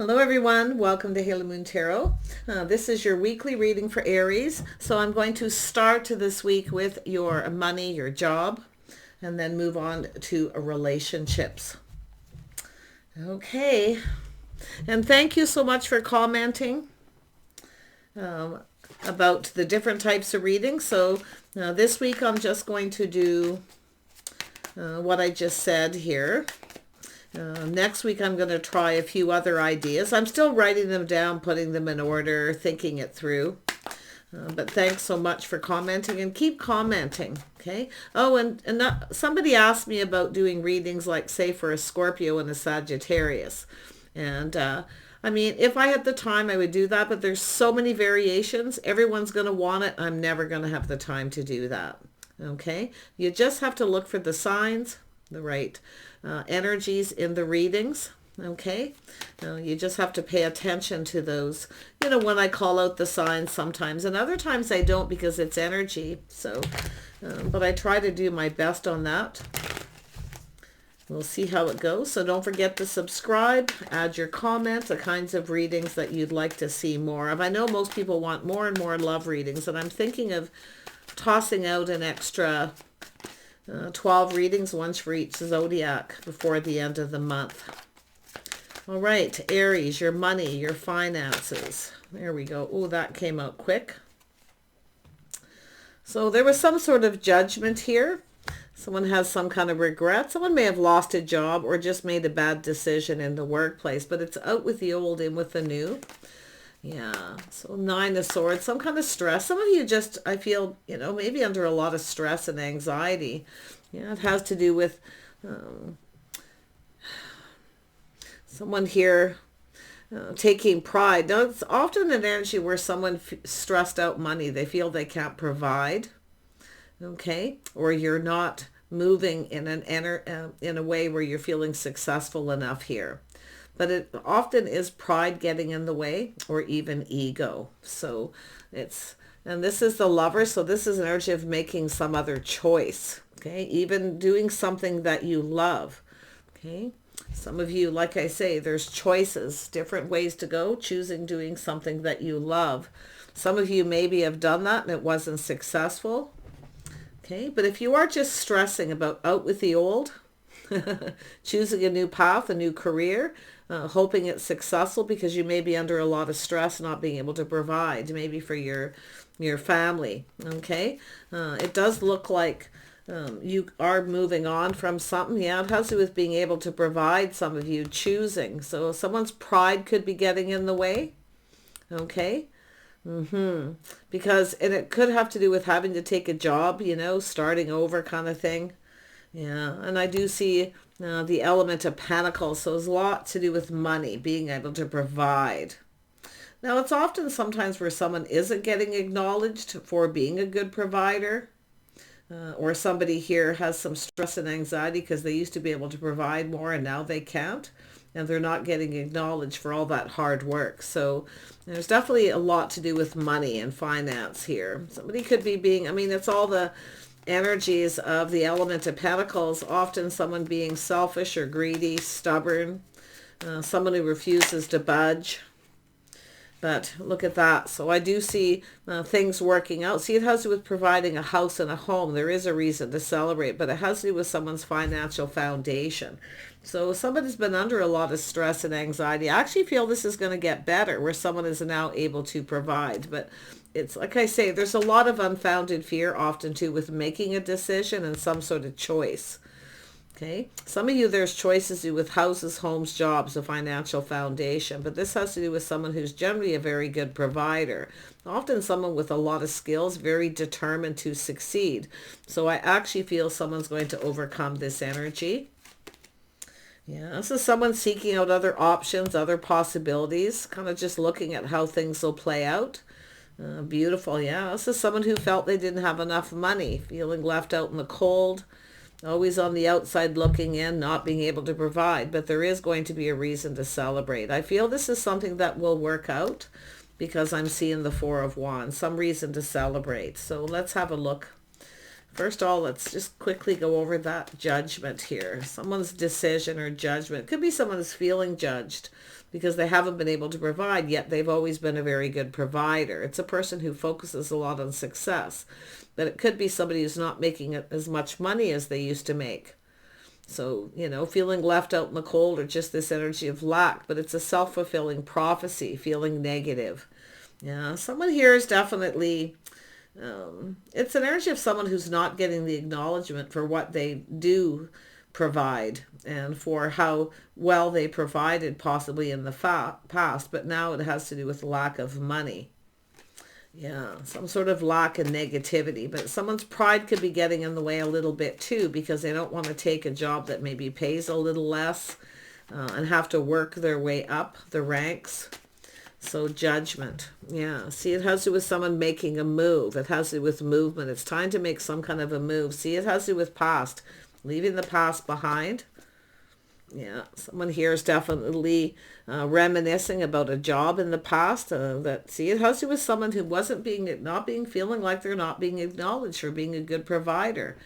Hello everyone, welcome to Halo Moon Tarot. This is your weekly reading for Aries. So I'm going to start this week with your money, your job, and then move on to relationships. Okay, and thank you so much for commenting about the different types of readings. So this week I'm just going to do what I just said here. Next week I'm going to try a few other ideas. I'm still writing them down, putting them in order, thinking it through. But thanks so much for commenting, and keep commenting, okay? Oh, and somebody asked me about doing readings like, say, for a Scorpio and a Sagittarius. And I mean, if I had the time, I would do that, but there's so many variations. Everyone's going to want it. I'm never going to have the time to do that, okay? You just have to look for the signs, the right energies in the readings. Okay, you just have to pay attention to those. You know, when I call out the signs sometimes, and other times I don't because it's energy. So, but I try to do my best on that. We'll see how it goes. So don't forget to subscribe, add your comments, the kinds of readings that you'd like to see more of. I know most people want more and more love readings, and I'm thinking of tossing out an extra 12 readings, once for each zodiac, before the end of the month. All right, Aries, your money, your finances. There we go. Oh, that came out quick. So there was some sort of judgment here. Someone has some kind of regret. Someone may have lost a job or just made a bad decision in the workplace, but it's out with the old, in with the new. Yeah, so 9 of Swords, some kind of stress. Some of you just, I feel, you know, maybe under a lot of stress and anxiety. Yeah, it has to do with someone here taking pride. Now, it's often an energy where someone stressed out money. They feel they can't provide, okay? Or you're not moving in in a way where you're feeling successful enough here. But it often is pride getting in the way, or even ego. So and this is the Lover, so this is an energy of making some other choice, okay? Even doing something that you love, okay? Some of you, like I say, there's choices, different ways to go, choosing doing something that you love. Some of you maybe have done that and it wasn't successful, okay? But if you are just stressing about out with the old, choosing a new path, a new career, hoping it's successful because you may be under a lot of stress, not being able to provide, maybe for your family, okay? It does look like you are moving on from something. Yeah, it has to do with being able to provide, some of you choosing. So someone's pride could be getting in the way, okay? Because, and it could have to do with having to take a job, you know, starting over kind of thing. Yeah, and I do see the element of Pentacles, so there's a lot to do with money, being able to provide. Now, it's often sometimes where someone isn't getting acknowledged for being a good provider, or somebody here has some stress and anxiety because they used to be able to provide more and now they can't, and they're not getting acknowledged for all that hard work. So there's definitely a lot to do with money and finance here. Somebody could be being, I mean, it's all the energies of the element of Pentacles, often someone being selfish or greedy, stubborn, someone who refuses to budge. But look at that. So I do see things working out. See, it has to do with providing a house and a home. There is a reason to celebrate, but it has to do with someone's financial foundation. So somebody's been under a lot of stress and anxiety. I actually feel this is going to get better, where someone is now able to provide. But it's like I say, there's a lot of unfounded fear often too with making a decision and some sort of choice. Okay, some of you, there's choices to do with houses, homes, jobs, a financial foundation, but this has to do with someone who's generally a very good provider. Often someone with a lot of skills, very determined to succeed. So I actually feel someone's going to overcome this energy. Yeah, this is someone seeking out other options, other possibilities, kind of just looking at how things will play out. Beautiful, yeah. This is someone who felt they didn't have enough money, feeling left out in the cold, always on the outside looking in, not being able to provide. But there is going to be a reason to celebrate. I feel this is something that will work out because I'm seeing the Four of Wands, some reason to celebrate. So let's have a look First of all, let's just quickly go over that judgment here. Someone's decision or judgment. Could be someone who's feeling judged because they haven't been able to provide, yet they've always been a very good provider. It's a person who focuses a lot on success. But it could be somebody who's not making as much money as they used to make. So, you know, feeling left out in the cold, or just this energy of lack. But it's a self-fulfilling prophecy, feeling negative. Yeah, someone here is definitely... it's an energy of someone who's not getting the acknowledgement for what they do provide and for how well they provided possibly in the past, but now it has to do with lack of money. Yeah, some sort of lack of negativity, but someone's pride could be getting in the way a little bit too, because they don't want to take a job that maybe pays a little less and have to work their way up the ranks. So judgment. Yeah. See, it has to do with someone making a move. It has to do with movement. It's time to make some kind of a move. See, it has to do with past. Leaving the past behind. Yeah. Someone here is definitely reminiscing about a job in the past. See, it has to do with someone who feeling like they're not being acknowledged for being a good provider.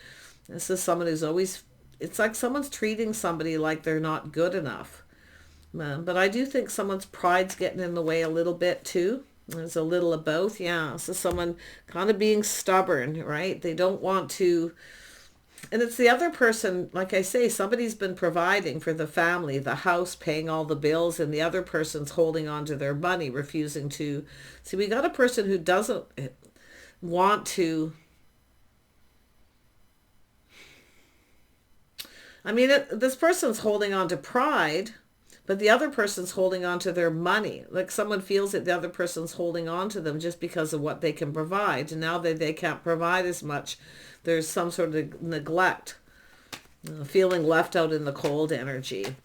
This is someone who's always, it's like someone's treating somebody like they're not good enough. But I do think someone's pride's getting in the way a little bit too. There's a little of both. Yeah. So someone kind of being stubborn, right? They don't want to. And it's the other person, like I say, somebody's been providing for the family, the house, paying all the bills, and the other person's holding on to their money, refusing to. See, we got a person who doesn't want to. I mean, this person's holding on to pride, but the other person's holding on to their money. Like someone feels that the other person's holding on to them just because of what they can provide. And now that they can't provide as much, there's some sort of neglect, feeling left out in the cold energy.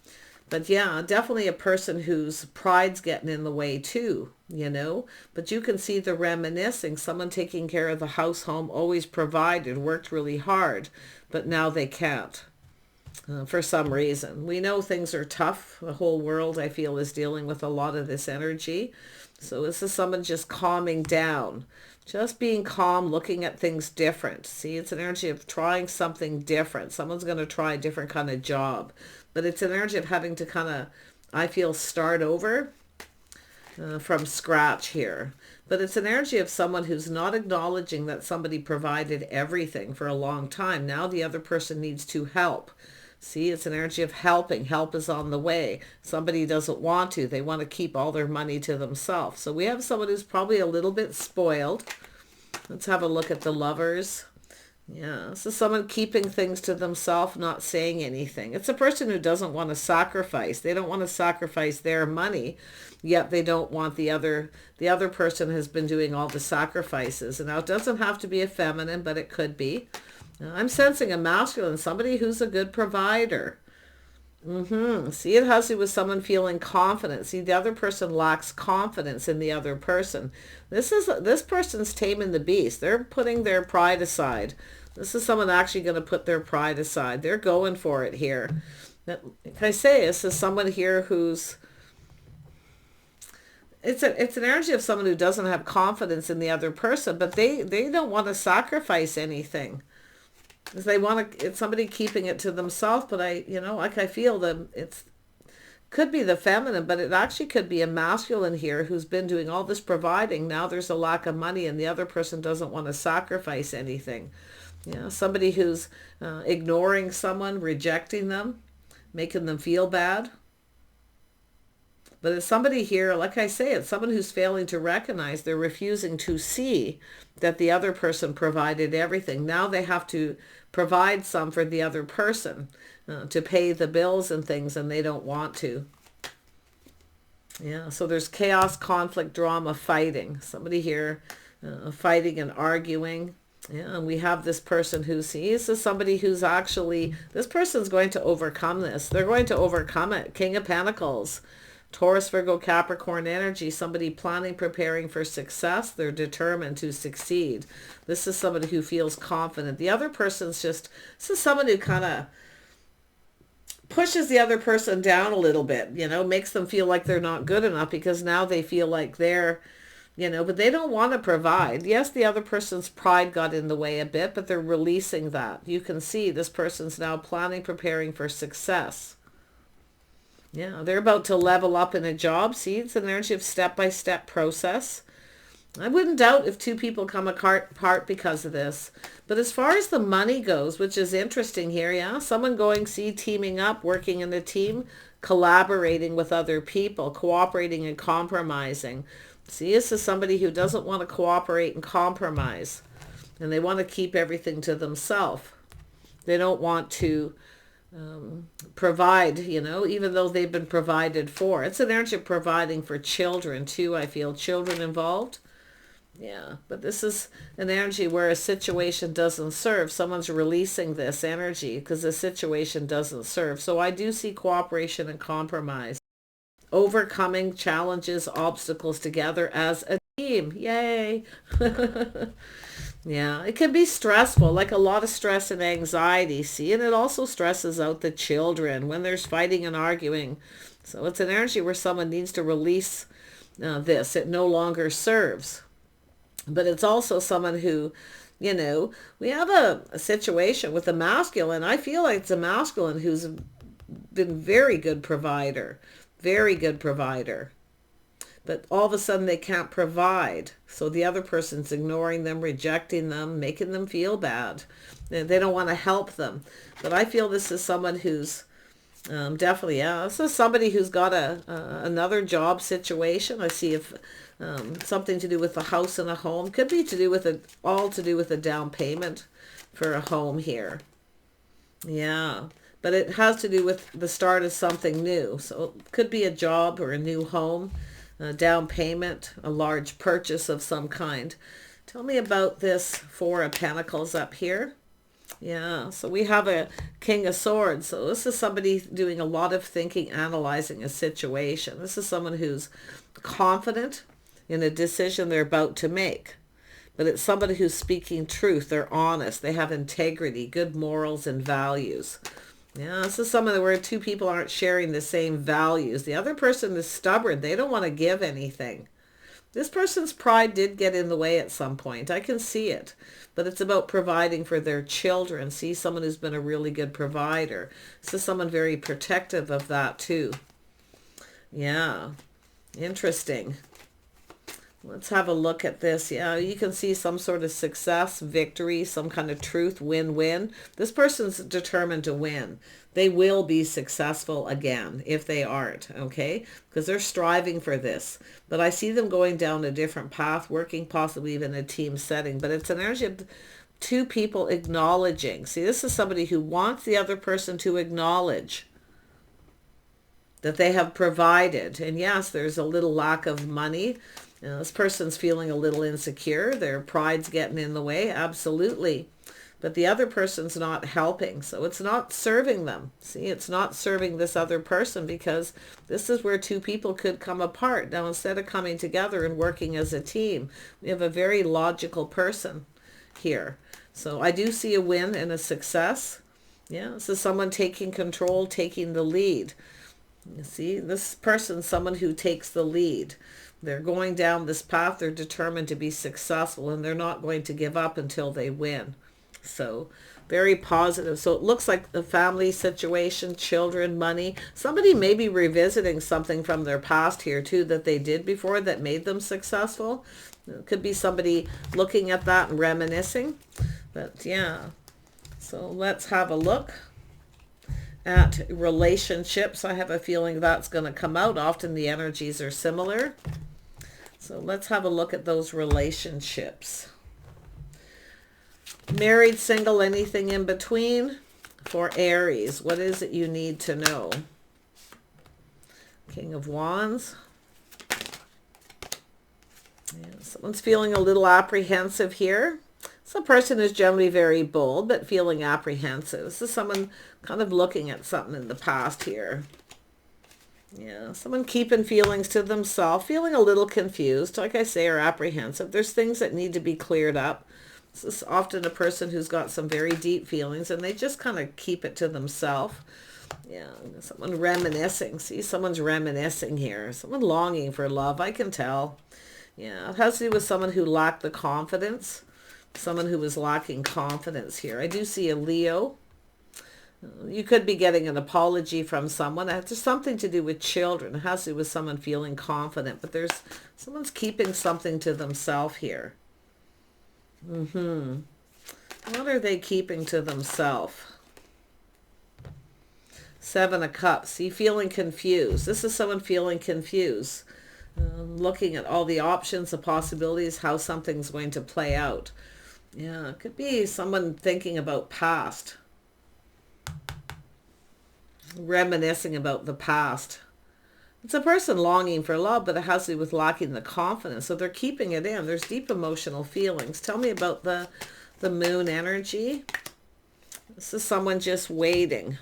But yeah, definitely a person whose pride's getting in the way too, you know. But you can see the reminiscing, someone taking care of the house, home, always provided, worked really hard, but now they can't. For some reason. We know things are tough. The whole world, I feel, is dealing with a lot of this energy. So this is someone just calming down. Just being calm, looking at things different. See, it's an energy of trying something different. Someone's going to try a different kind of job. But it's an energy of having to kind of, I feel, start over from scratch here. But it's an energy of someone who's not acknowledging that somebody provided everything for a long time. Now the other person needs to help. See, it's an energy of helping. Help is on the way. Somebody doesn't want to. They want to keep all their money to themselves. So we have someone who's probably a little bit spoiled. Let's have a look at the Lovers. Yeah, so someone keeping things to themselves, not saying anything. It's a person who doesn't want to sacrifice. They don't want to sacrifice their money, yet they don't want the other person has been doing all the sacrifices. And now it doesn't have to be a feminine, but it could be. I'm sensing a masculine, somebody who's a good provider. See, it has to do with someone feeling confident. See, the other person lacks confidence in the other person. This person's taming the beast. They're putting their pride aside. This is someone actually going to put their pride aside. They're going for it here. Like I say, this is someone here who's... It's an energy of someone who doesn't have confidence in the other person, but they don't want to sacrifice anything. Because they want to, it's somebody keeping it to themselves, but I feel that it's could be the feminine, but it actually could be a masculine here who's been doing all this providing. Now there's a lack of money and the other person doesn't want to sacrifice anything. Somebody who's ignoring someone, rejecting them, making them feel bad. But it's somebody here, like I say, it's someone who's failing to recognize, they're refusing to see that the other person provided everything. Now they have to provide some for the other person to pay the bills and things, and they don't want to. Yeah, so there's chaos, conflict, drama, fighting. Somebody here fighting and arguing. Yeah, and we have this person this is somebody who's actually, this person's going to overcome this. They're going to overcome it. King of Pentacles. Taurus, Virgo, Capricorn energy, somebody planning, preparing for success. They're determined to succeed. This is somebody who feels confident. The other person's this is someone who kind of pushes the other person down a little bit, makes them feel like they're not good enough because now they feel like they're you know, but they don't want to provide. Yes, the other person's pride got in the way a bit, but they're releasing that. You can see this person's now planning, preparing for success. Yeah, they're about to level up in a job. See, it's an energy of step-by-step process. I wouldn't doubt if two people come apart because of this. But as far as the money goes, which is interesting here, yeah, someone going, see, teaming up, working in a team, collaborating with other people, cooperating and compromising. See, this is somebody who doesn't want to cooperate and compromise, and they want to keep everything to themselves. They don't want to provide, you know, even though they've been provided for. It's an energy of providing for children too, I feel. Children involved. Yeah, but this is an energy where a situation doesn't serve. Someone's releasing this energy because the situation doesn't serve. So I do see cooperation and compromise. Overcoming challenges, obstacles together as a team. Yay! Yeah, it can be stressful, like a lot of stress and anxiety, see, and it also stresses out the children when there's fighting and arguing. So it's an energy where someone needs to release this. It no longer serves. But it's also someone who, you know, we have a situation with a masculine. I feel like it's a masculine who's been very good provider. Very good provider. But all of a sudden they can't provide. So the other person's ignoring them, rejecting them, making them feel bad. They don't want to help them. But I feel this is someone who's definitely, yeah, this is somebody who's got another job situation. I see if something to do with a house and a home. Could be to do with all to do with a down payment for a home here. Yeah. But it has to do with the start of something new. So it could be a job or a new home, a down payment, a large purchase of some kind. Tell me about this Four of Pentacles up here. Yeah, so we have a King of Swords. So this is somebody doing a lot of thinking, analyzing a situation. This is someone who's confident in a decision they're about to make. But it's somebody who's speaking truth. They're honest. They have integrity, good morals and values. Yeah, this is someone where two people aren't sharing the same values. The other person is stubborn. They don't want to give anything. This person's pride did get in the way at some point. I can see it. But it's about providing for their children. See, someone who's been a really good provider. This is someone very protective of that too. Yeah, interesting. Let's have a look at this. Yeah, you can see some sort of success, victory, some kind of truth, win-win. This person's determined to win. They will be successful again if they aren't, okay? Because they're striving for this. But I see them going down a different path, working possibly even in a team setting. But it's an energy of two people acknowledging. See, this is somebody who wants the other person to acknowledge that they have provided. And yes, there's a little lack of money. You know, this person's feeling a little insecure. Their pride's getting in the way. Absolutely. But the other person's not helping. So it's not serving them. See, it's not serving this other person because this is where two people could come apart. Now, instead of coming together and working as a team, we have a very logical person here. So I do see a win and a success. Yeah, this is someone taking control, taking the lead. You see, this person's someone who takes the lead. They're going down this path. They're determined to be successful, and they're not going to give up until they win. So very positive. So it looks like the family situation, children, money. Somebody may be revisiting something from their past here too that they did before that made them successful. It could be somebody looking at that and reminiscing. But yeah, so let's have a look at relationships. I have a feeling that's going to come out. Often the energies are similar. So let's have a look at those relationships. Married, single, anything in between. For Aries, what is it you need to know? King of Wands. Yeah, someone's feeling a little apprehensive here. So a person is generally very bold, but feeling apprehensive. This is someone kind of looking at something in the past here. Yeah, someone keeping feelings to themselves, feeling a little confused, like I say, or apprehensive. There's things that need to be cleared up. This is often a person who's got some very deep feelings, and they just kind of keep it to themselves. Yeah, someone reminiscing. See, someone's reminiscing here. Someone longing for love, I can tell. Yeah, it has to do with someone who lacked the confidence. Someone who was lacking confidence here. I do see a Leo. You could be getting an apology from someone. It has something to do with children. It has to do with someone feeling confident. But there's someone's keeping something to themselves here. What are they keeping to themselves? Seven of Cups. You feeling confused. This is someone feeling confused. Looking at all the options, the possibilities, how something's going to play out. Yeah, it could be someone thinking about past. Reminiscing about the past. It's a person longing for love, but it has to do with lacking the confidence. So they're keeping it in. There's deep emotional feelings. Tell me about the moon energy. This is someone just waiting.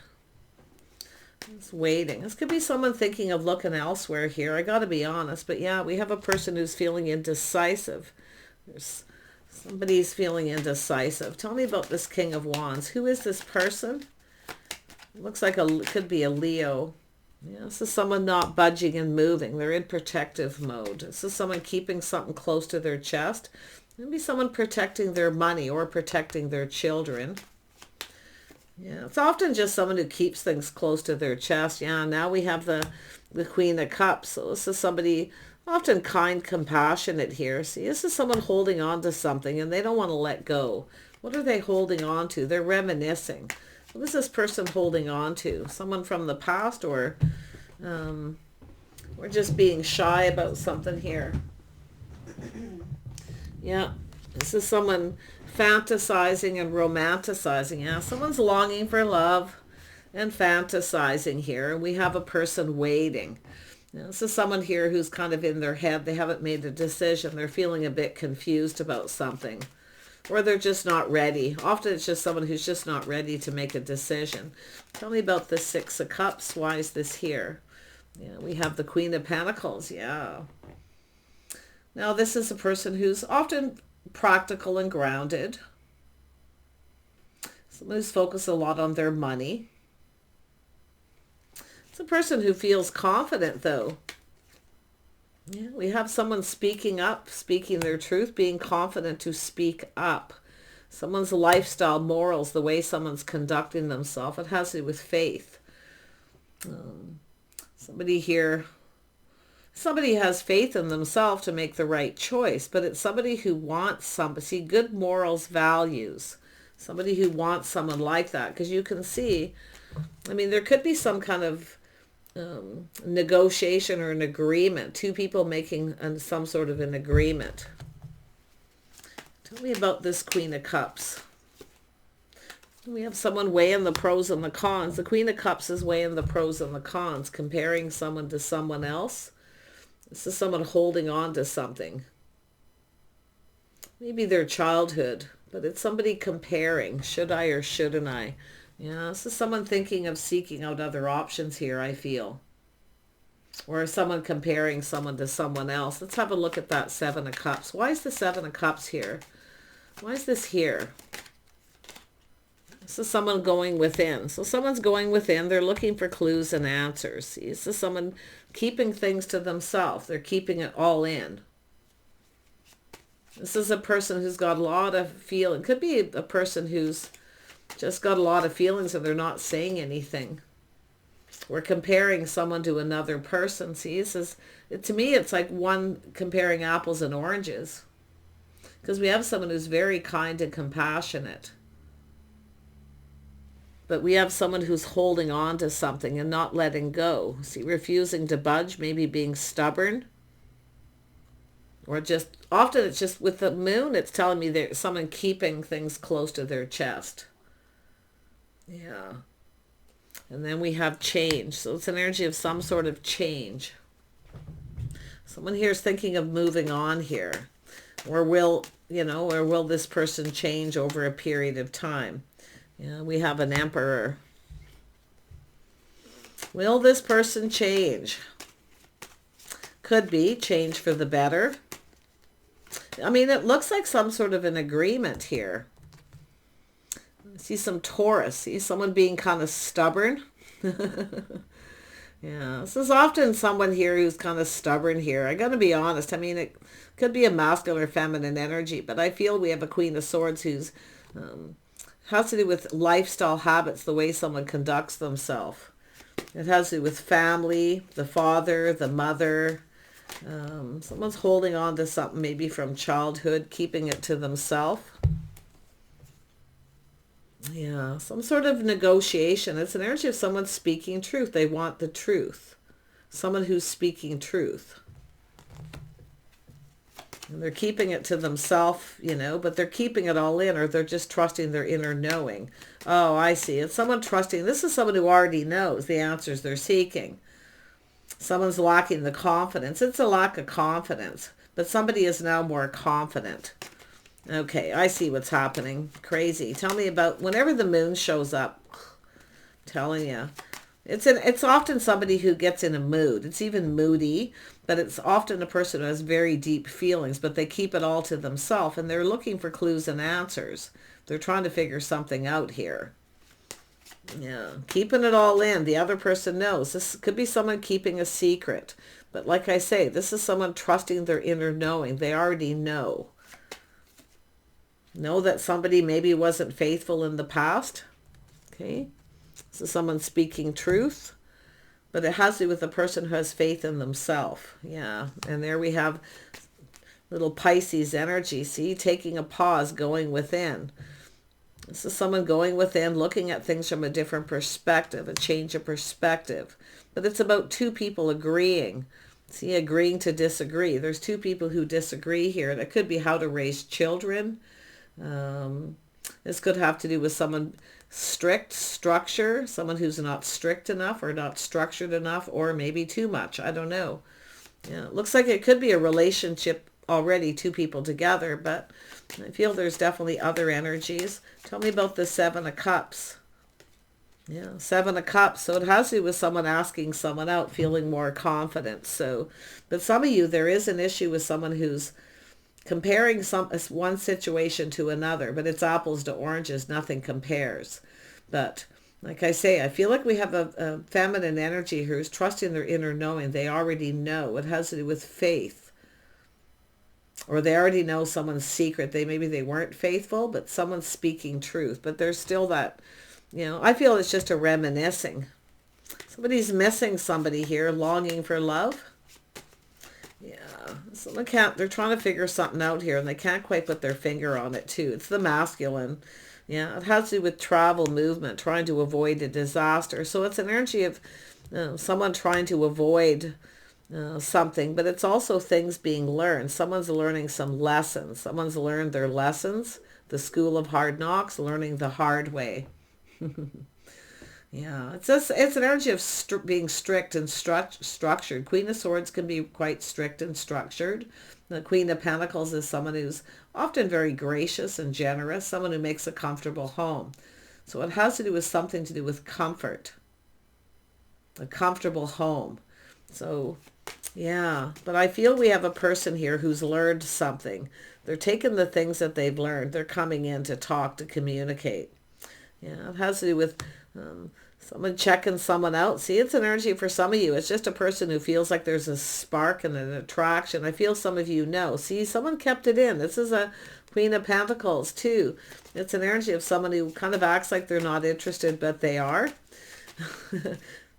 It's waiting. This could be someone thinking of looking elsewhere here. I got to be honest. But yeah, we have a person who's feeling indecisive. There's somebody's feeling indecisive. Tell me about this King of Wands. Who is this person? It looks like could be a Leo. Yeah, this is someone not budging and moving. They're in protective mode. This is someone keeping something close to their chest. Maybe someone protecting their money or protecting their children. Yeah, it's often just someone who keeps things close to their chest. Yeah, now we have the Queen of Cups. So this is somebody often kind, compassionate here. See, this is someone holding on to something and they don't want to let go. What are they holding on to? They're reminiscing. What is this person holding on to? Someone from the past, or we're just being shy about something here. Yeah, this is someone fantasizing and romanticizing. Yeah, someone's longing for love and fantasizing here. We have a person waiting. This is someone here who's kind of in their head. They haven't made a decision. They're feeling a bit confused about something. Or they're just not ready. Often it's just someone who's just not ready to make a decision. Tell me about the Six of Cups. Why is this here? Yeah, we have the Queen of Pentacles. Yeah. Now this is a person who's often practical and grounded. Someone who's focused a lot on their money. It's a person who feels confident though. Yeah, we have someone speaking up, speaking their truth, being confident to speak up. Someone's lifestyle, morals, the way someone's conducting themselves. It has to do with faith. Somebody here, somebody has faith in themselves to make the right choice, but it's somebody who wants see, good morals, values. Somebody who wants someone like that. Because you can see, I mean, there could be some kind of negotiation or an agreement. Two people making some sort of an agreement. Tell me about this Queen of Cups. We have someone weighing the pros and the cons. The Queen of Cups is weighing the pros and the cons, comparing someone to someone else. This is someone holding on to something. Maybe their childhood, but it's somebody comparing. Should I or shouldn't I? Yeah, this is someone thinking of seeking out other options here, I feel. Or someone comparing someone to someone else. Let's have a look at that Seven of Cups. Why is the Seven of Cups here? Why is this here? This is someone going within. So someone's going within. They're looking for clues and answers. See, this is someone keeping things to themselves. They're keeping it all in. This is a person who's got a lot of feeling. Could be a person who's just got a lot of feelings and they're not saying anything. We're comparing someone to another person. See, to me, it's like one comparing apples and oranges. Because we have someone who's very kind and compassionate. But we have someone who's holding on to something and not letting go. See, refusing to budge, maybe being stubborn. Or just, often it's just with the moon, it's telling me there's someone keeping things close to their chest. Yeah. And then we have change. So it's an energy of some sort of change. Someone here is thinking of moving on here. Or will this person change over a period of time? Yeah, we have an Emperor. Will this person change? Could be change for the better. I mean, it looks like some sort of an agreement here. I see some Taurus. See someone being kind of stubborn. Yeah, this is often someone here who's kind of stubborn here. I got to be honest. I mean, it could be a masculine or feminine energy, but I feel we have a Queen of Swords who's has to do with lifestyle habits, the way someone conducts themselves. It has to do with family, the father, the mother. Someone's holding on to something maybe from childhood, keeping it to themselves. Yeah, some sort of negotiation. It's an energy of someone speaking truth. They want the truth. Someone who's speaking truth. And they're keeping it to themselves, you know, but they're keeping it all in, or they're just trusting their inner knowing. Oh, I see. It's someone trusting. This is someone who already knows the answers they're seeking. Someone's lacking the confidence. It's a lack of confidence, but somebody is now more confident. Okay, I see what's happening. Crazy. Tell me about whenever the moon shows up. I'm telling you. It's often somebody who gets in a mood. It's even moody, but it's often a person who has very deep feelings, but they keep it all to themselves, and they're looking for clues and answers. They're trying to figure something out here. Yeah, keeping it all in. The other person knows. This could be someone keeping a secret. But like I say, this is someone trusting their inner knowing. They already know. Know that somebody maybe wasn't faithful in the past. Okay. This is someone speaking truth. But it has to do with the person who has faith in themselves. Yeah. And there we have little Pisces energy. See, taking a pause, going within. This is someone going within, looking at things from a different perspective, a change of perspective. But it's about two people agreeing. See, agreeing to disagree. There's two people who disagree here. That could be how to raise children. This could have to do with someone strict, structure, someone who's not strict enough or not structured enough, or maybe too much. I don't know. Yeah, it looks like it could be a relationship already, two people together, but I feel there's definitely other energies. Tell me about the Seven of Cups. Yeah, Seven of Cups. So it has to do with someone asking someone out, feeling more confident. So, but some of you, there is an issue with someone who's comparing one situation to another, but it's apples to oranges. Nothing compares. But like I say, I feel like we have a feminine energy who's trusting their inner knowing. They already know. It has to do with faith. Or they already know someone's secret. Maybe they weren't faithful, but someone's speaking truth. But there's still that, you know, I feel it's just a reminiscing. Somebody's missing somebody here, longing for love. Yeah, they're trying to figure something out here, and they can't quite put their finger on it too. It's the masculine. Yeah, it has to do with travel, movement, trying to avoid a disaster. So it's an energy of someone trying to avoid something, but it's also things being learned. Someone's learning some lessons. Someone's learned their lessons. The school of hard knocks, learning the hard way. Yeah, it's an energy of being strict and structured. Queen of Swords can be quite strict and structured. The Queen of Pentacles is someone who's often very gracious and generous, someone who makes a comfortable home. So it has to do with something to do with comfort, a comfortable home. So yeah, but I feel we have a person here who's learned something. They're taking the things that they've learned. They're coming in to talk, to communicate. Yeah, it has to do with someone checking someone out. See, it's an energy for some of you. It's just a person who feels like there's a spark and an attraction. I feel some of you know. See, someone kept it in. This is a Queen of Pentacles too. It's an energy of someone who kind of acts like they're not interested, but they are.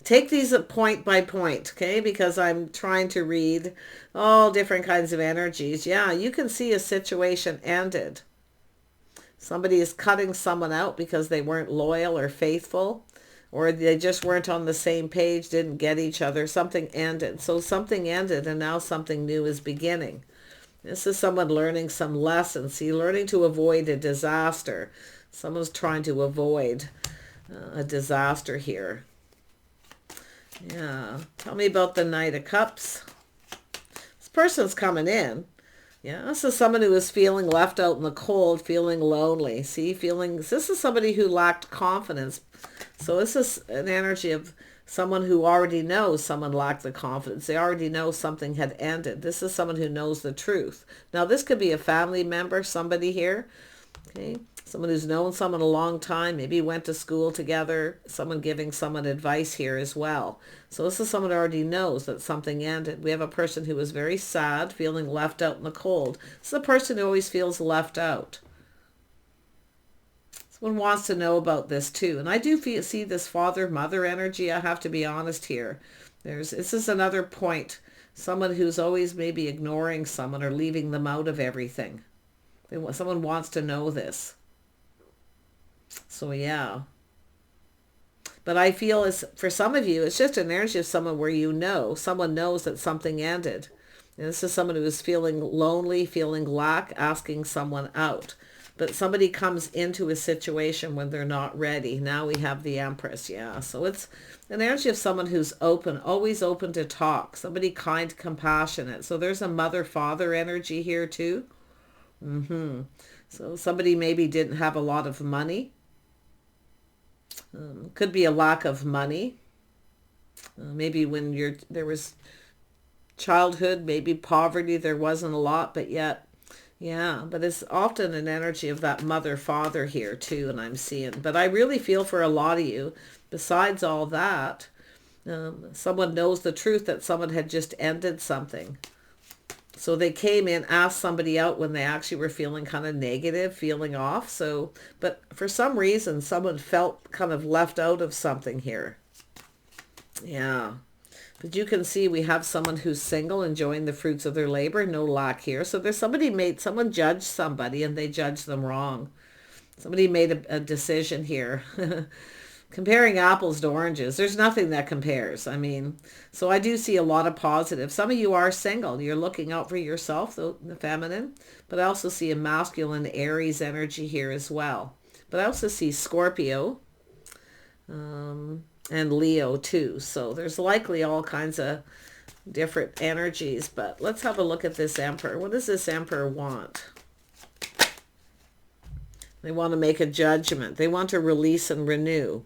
Take these point by point, okay? Because I'm trying to read all different kinds of energies. Yeah, you can see a situation ended. Somebody is cutting someone out because they weren't loyal or faithful, or they just weren't on the same page, didn't get each other. Something ended. So something ended, and now something new is beginning. This is someone learning some lessons. See, learning to avoid a disaster. Someone's trying to avoid a disaster here. Yeah. Tell me about the Knight of Cups. This person's coming in. Yeah, this is someone who is feeling left out in the cold, feeling lonely. See, this is somebody who lacked confidence. So this is an energy of someone who already knows someone lacked the confidence. They already know something had ended. This is someone who knows the truth. Now, this could be a family member, somebody here. Okay. Someone who's known someone a long time, maybe went to school together, someone giving someone advice here as well. So this is someone who already knows that something ended. We have a person who was very sad, feeling left out in the cold. This is a person who always feels left out. Someone wants to know about this too. And I do see this father-mother energy. I have to be honest here. This is another point. Someone who's always maybe ignoring someone or leaving them out of everything. Someone wants to know this. So yeah. But I feel for some of you, it's just an energy of someone where someone knows that something ended. And this is someone who is feeling lonely, feeling lack, asking someone out. But somebody comes into a situation when they're not ready. Now we have the Empress, yeah. So it's an energy of someone who's open, always open to talk. Somebody kind, compassionate. So there's a mother-father energy here too. So somebody maybe didn't have a lot of money. Could be a lack of money. Maybe when there was childhood, maybe poverty, there wasn't a lot, but yet, yeah, but it's often an energy of that mother-father here too, and I'm seeing. But I really feel for a lot of you, besides all that, someone knows the truth that someone had just ended something. So they came in, asked somebody out when they actually were feeling kind of negative, feeling off. So, but for some reason, someone felt kind of left out of something here. Yeah. But you can see we have someone who's single, enjoying the fruits of their labor, no lack here. So there's someone judged somebody and they judged them wrong. Somebody made a decision here. Comparing apples to oranges, there's nothing that compares. I mean, so I do see a lot of positive. Some of you are single. You're looking out for yourself, the feminine. But I also see a masculine Aries energy here as well. But I also see Scorpio and Leo too. So there's likely all kinds of different energies. But let's have a look at this Emperor. What does this Emperor want? They want to make a judgment. They want to release and renew.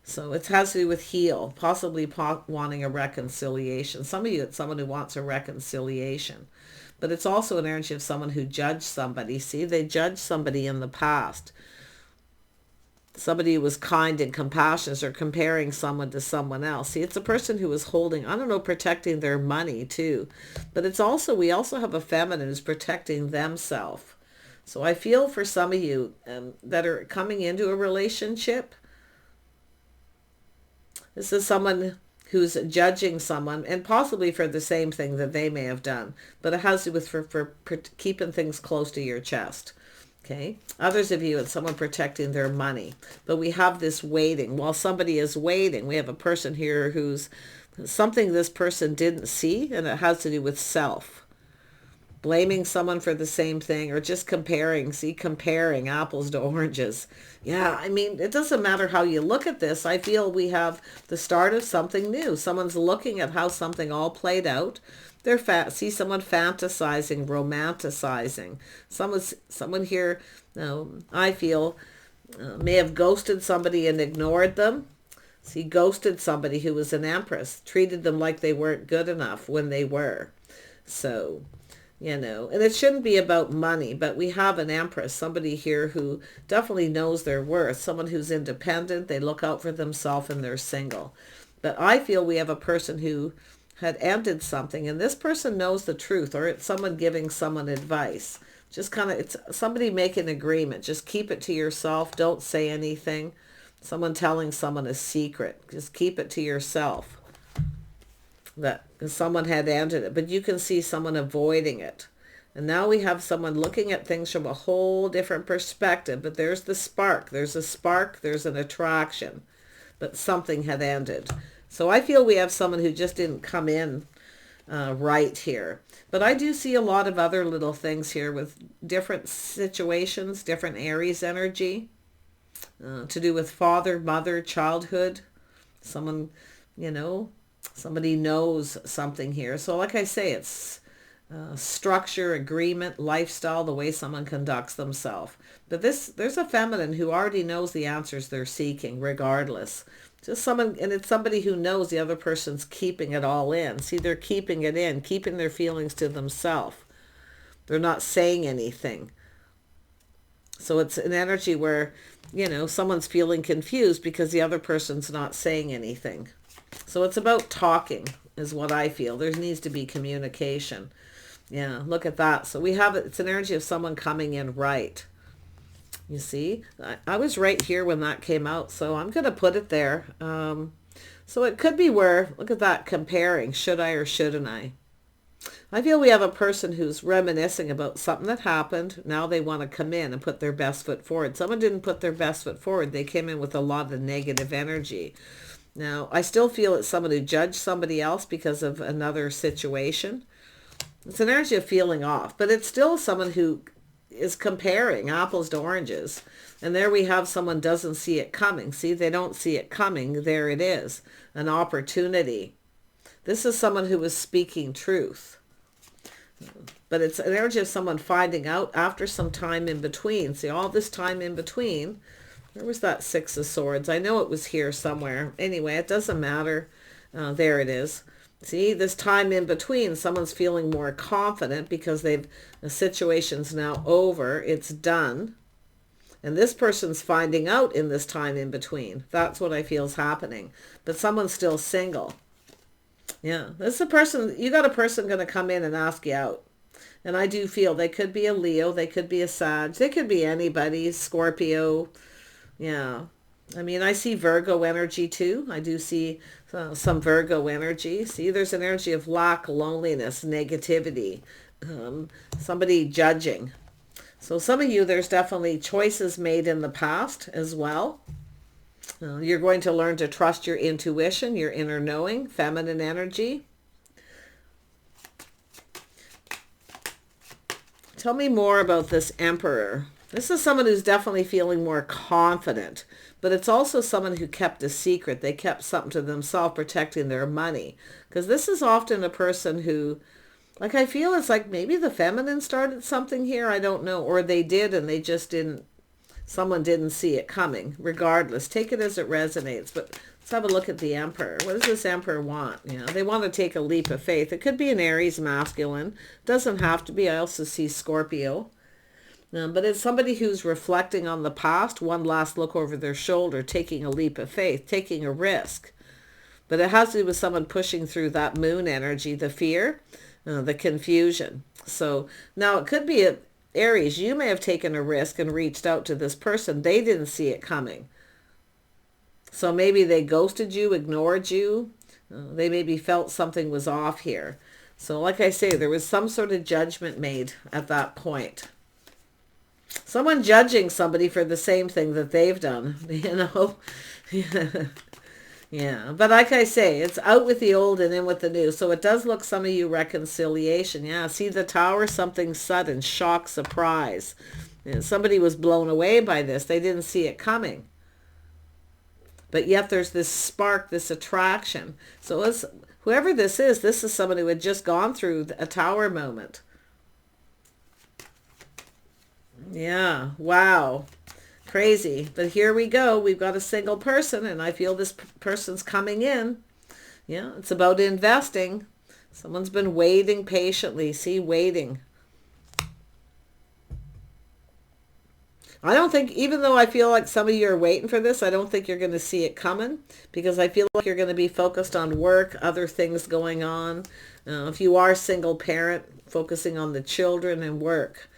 So it has to do with heal, possibly wanting a reconciliation. Some of you, it's someone who wants a reconciliation. But it's also an energy of someone who judged somebody. See, they judged somebody in the past. Somebody who was kind and compassionate, or comparing someone to someone else. See, it's a person who is holding, I don't know, protecting their money too. But it's also, we also have a feminine who's protecting themselves. So I feel for some of you that are coming into a relationship, this is someone who's judging someone, and possibly for the same thing that they may have done. But it has to do with for keeping things close to your chest. Okay. Others of you, it's someone protecting their money. But we have this waiting. While somebody is waiting, we have a person here who's something this person didn't see, and it has to do with self. Blaming someone for the same thing, or just comparing apples to oranges. Yeah, I mean, it doesn't matter how you look at this. I feel we have the start of something new. Someone's looking at how something all played out. See someone fantasizing, romanticizing. Someone here, I feel, may have ghosted somebody and ignored them. See, ghosted somebody who was an Empress, treated them like they weren't good enough when they were. So, and it shouldn't be about money, but we have an Empress, somebody here who definitely knows their worth, someone who's independent, they look out for themselves, and they're single. But I feel we have a person who had ended something, and this person knows the truth, or it's someone giving someone advice. Just kind of, it's somebody making an agreement. Just keep it to yourself. Don't say anything. Someone telling someone a secret. Just keep it to yourself. That someone had ended it, but you can see someone avoiding it. And now we have someone looking at things from a whole different perspective, but there's the spark. There's a spark, there's an attraction, but something had ended. So I feel we have someone who just didn't come in right here. But I do see a lot of other little things here with different situations, different Aries energy, to do with father, mother, childhood. Someone, somebody knows something here. So like I say, it's structure, agreement, lifestyle, the way someone conducts themselves. But there's a feminine who already knows the answers they're seeking regardless. Just someone, and it's somebody who knows the other person's keeping it all in. See, they're keeping it in, keeping their feelings to themselves. They're not saying anything. So it's an energy where, you know, someone's feeling confused because the other person's not saying anything. So it's about talking is what I feel. There needs to be communication. Yeah, look at that. So we have, it's an energy of someone coming in right. You see, I was right here when that came out, so I'm going to put it there. So it could be where, look at that, comparing, should I or shouldn't I? I feel we have a person who's reminiscing about something that happened. Now they want to come in and put their best foot forward. Someone didn't put their best foot forward. They came in with a lot of negative energy. Now, I still feel it's someone who judged somebody else because of another situation. It's an energy of feeling off, but it's still someone who is comparing apples to oranges. And there we have someone doesn't see it coming. See, they don't see it coming. There it is, an opportunity. This is someone who is speaking truth. But it's an energy of someone finding out after some time in between. See, all this time in between, where was that Six of Swords? I know it was here somewhere. Anyway, it doesn't matter. There it is. See, this time in between, someone's feeling more confident because the situation's now over. It's done. And this person's finding out in this time in between. That's what I feel is happening. But someone's still single. Yeah, this is a person, you got a person going to come in and ask you out. And I do feel they could be a Leo, they could be a Sag, they could be anybody, Scorpio. Yeah. I mean, I see Virgo energy too. I do see some Virgo energy. See, there's an energy of lack, loneliness, negativity, somebody judging. So some of you, there's definitely choices made in the past as well. You're going to learn to trust your intuition, your inner knowing, feminine energy. Tell me more about this Emperor. This is someone who's definitely feeling more confident, but it's also someone who kept a secret. They kept something to themselves, protecting their money. Because this is often a person who, like, I feel it's like maybe the feminine started something here. I don't know. Or they did and they just didn't, someone didn't see it coming. Regardless, take it as it resonates. But let's have a look at the Emperor. What does this Emperor want? You know, they want to take a leap of faith. It could be an Aries masculine. Doesn't have to be. I also see Scorpio. But it's somebody who's reflecting on the past, one last look over their shoulder, taking a leap of faith, taking a risk. But it has to do with someone pushing through that moon energy, the fear, the confusion. So now it could be a Aries. You may have taken a risk and reached out to this person. They didn't see it coming. So maybe they ghosted you, ignored you. They maybe felt something was off here. So like I say, there was some sort of judgment made at that point. Someone judging somebody for the same thing that they've done, you know. Yeah, but like I say, it's out with the old and in with the new. So it does look, some of you, reconciliation. Yeah, see the Tower, something sudden, shock, surprise. Somebody was blown away by this. They didn't see it coming. But yet there's this spark, this attraction. So whoever this is someone who had just gone through a Tower moment. Yeah, wow. Crazy. But here we go. We've got a single person, and I feel this person's coming in. Yeah, it's about investing. Someone's been waiting patiently. See, waiting. I don't think, even though I feel like some of you are waiting for this, I don't think you're going to see it coming, because I feel like you're going to be focused on work, other things going on. If you are a single parent, focusing on the children and work.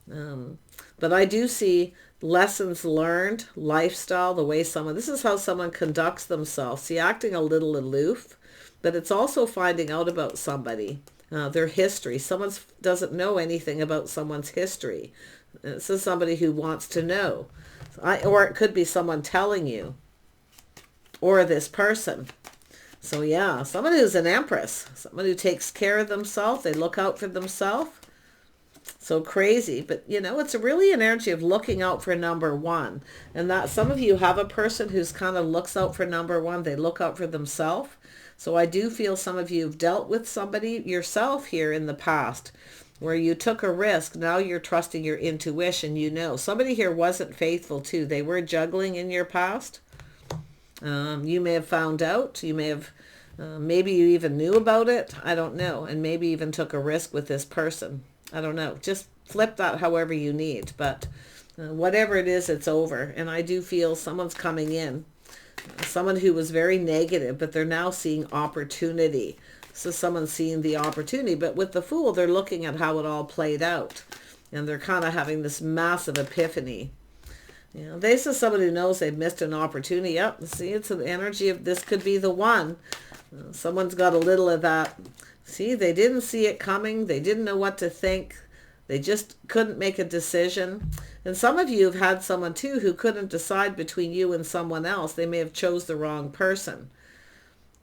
But I do see lessons learned, lifestyle, the way someone, this is how someone conducts themselves. See, acting a little aloof, but it's also finding out about somebody, their history. Someone doesn't know anything about someone's history. This is somebody who wants to know. Or it could be someone telling you, or this person. So yeah, someone who's an Empress, someone who takes care of themselves. They look out for themselves. So crazy, but you know, it's really an energy of looking out for number one. And that some of you have a person who's kind of looks out for number one. They look out for themselves. So I do feel some of you have dealt with somebody yourself here in the past where you took a risk. Now you're trusting your intuition. You know, somebody here wasn't faithful too. They were juggling in your past. You may have found out. You may have, maybe you even knew about it. I don't know. And maybe even took a risk with this person. I don't know. Just flip that however you need. But Whatever it is, it's over. And I do feel someone's coming in. Someone who was very negative, but they're now seeing opportunity. So someone's seeing the opportunity. But with the Fool, they're looking at how it all played out. And they're kind of having this massive epiphany. You know, this is someone who knows they've missed an opportunity. Yep, see, it's an energy of this could be the one. Someone's got a little of that. See, they didn't see it coming. They didn't know what to think. They just couldn't make a decision. And some of you have had someone too who couldn't decide between you and someone else. They may have chose the wrong person.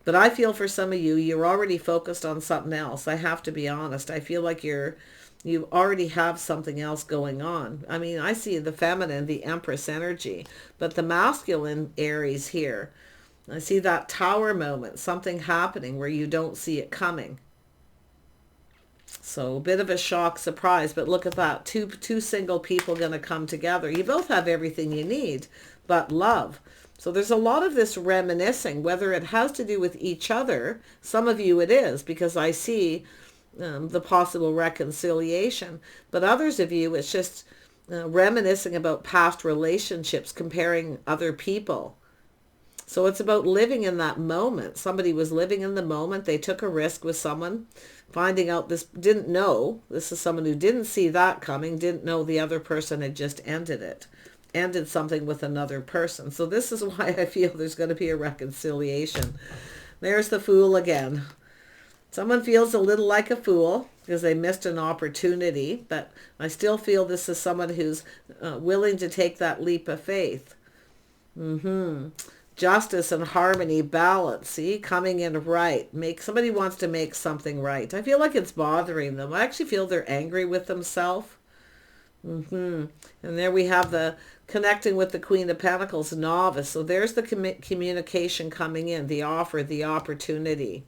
But I feel for some of you, you're already focused on something else. I have to be honest. I feel like you already have something else going on. I mean, I see the feminine, the Empress energy, but the masculine Aries here, I see that Tower moment, something happening where you don't see it coming. So a bit of a shock, surprise, but look at that. Two single people going to come together. You both have everything you need, but love. So there's a lot of this reminiscing, whether it has to do with each other. Some of you it is, because I see the possible reconciliation. But others of you, it's just reminiscing about past relationships, comparing other people. So it's about living in that moment. Somebody was living in the moment. They took a risk with someone, finding out this, didn't know. This is someone who didn't see that coming, didn't know the other person had just ended it. Ended something with another person. So this is why I feel there's going to be a reconciliation. There's the Fool again. Someone feels a little like a fool because they missed an opportunity, but I still feel this is someone who's willing to take that leap of faith. Justice and harmony, balance, see, coming in right. Somebody wants to make something right. I feel like it's bothering them. I actually feel they're angry with themselves. And there we have the connecting with the Queen of Pentacles, Novice. So there's the communication coming in, the offer, the opportunity.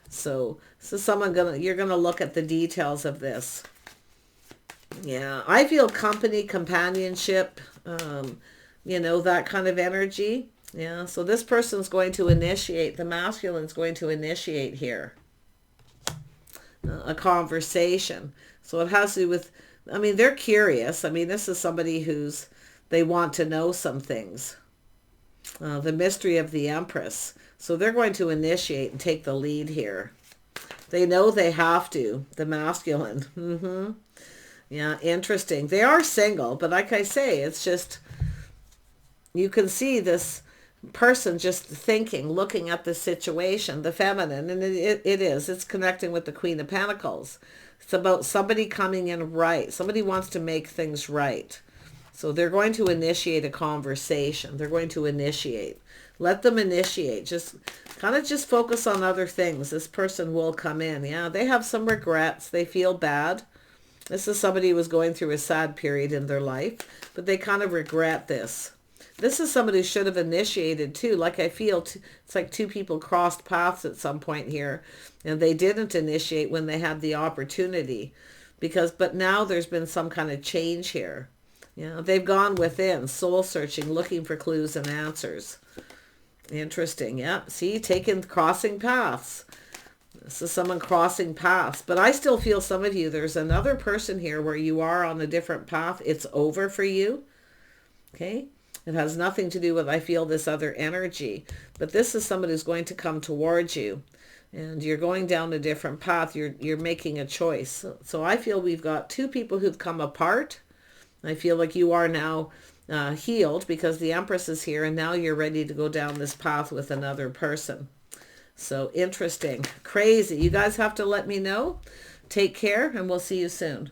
So you're gonna look at the details of this. Yeah, I feel company, companionship, that kind of energy. Yeah, so this person's going to initiate, the masculine's going to initiate here a conversation. So it has to do with, I mean, they're curious. I mean, this is somebody they want to know some things. The mystery of the Empress. So they're going to initiate and take the lead here. They know they have to, the masculine. Yeah, interesting. They are single, but like I say, it's just, you can see this person just thinking, looking at the situation, the feminine, and it's connecting with the Queen of Pentacles. It's about somebody coming in right. Somebody wants to make things right. So they're going to initiate a conversation. They're going to initiate. Let them initiate. Just focus on other things. This person will come in. Yeah, they have some regrets. They feel bad. This is somebody who was going through a sad period in their life, but they kind of regret this. This is somebody who should have initiated too. Like I feel it's like two people crossed paths at some point here, and they didn't initiate when they had the opportunity, but now there's been some kind of change here. Yeah, they've gone within, soul searching, looking for clues and answers. Interesting. Yeah, see, crossing paths. This is someone crossing paths, but I still feel some of you, there's another person here where you are on a different path. It's over for you. Okay. It has nothing to do with, I feel, this other energy, but this is somebody who's going to come towards you, and you're going down a different path. You're making a choice. So I feel we've got two people who've come apart. I feel like you are now healed because the Empress is here, and now you're ready to go down this path with another person. So interesting, crazy. You guys have to let me know. Take care, and we'll see you soon.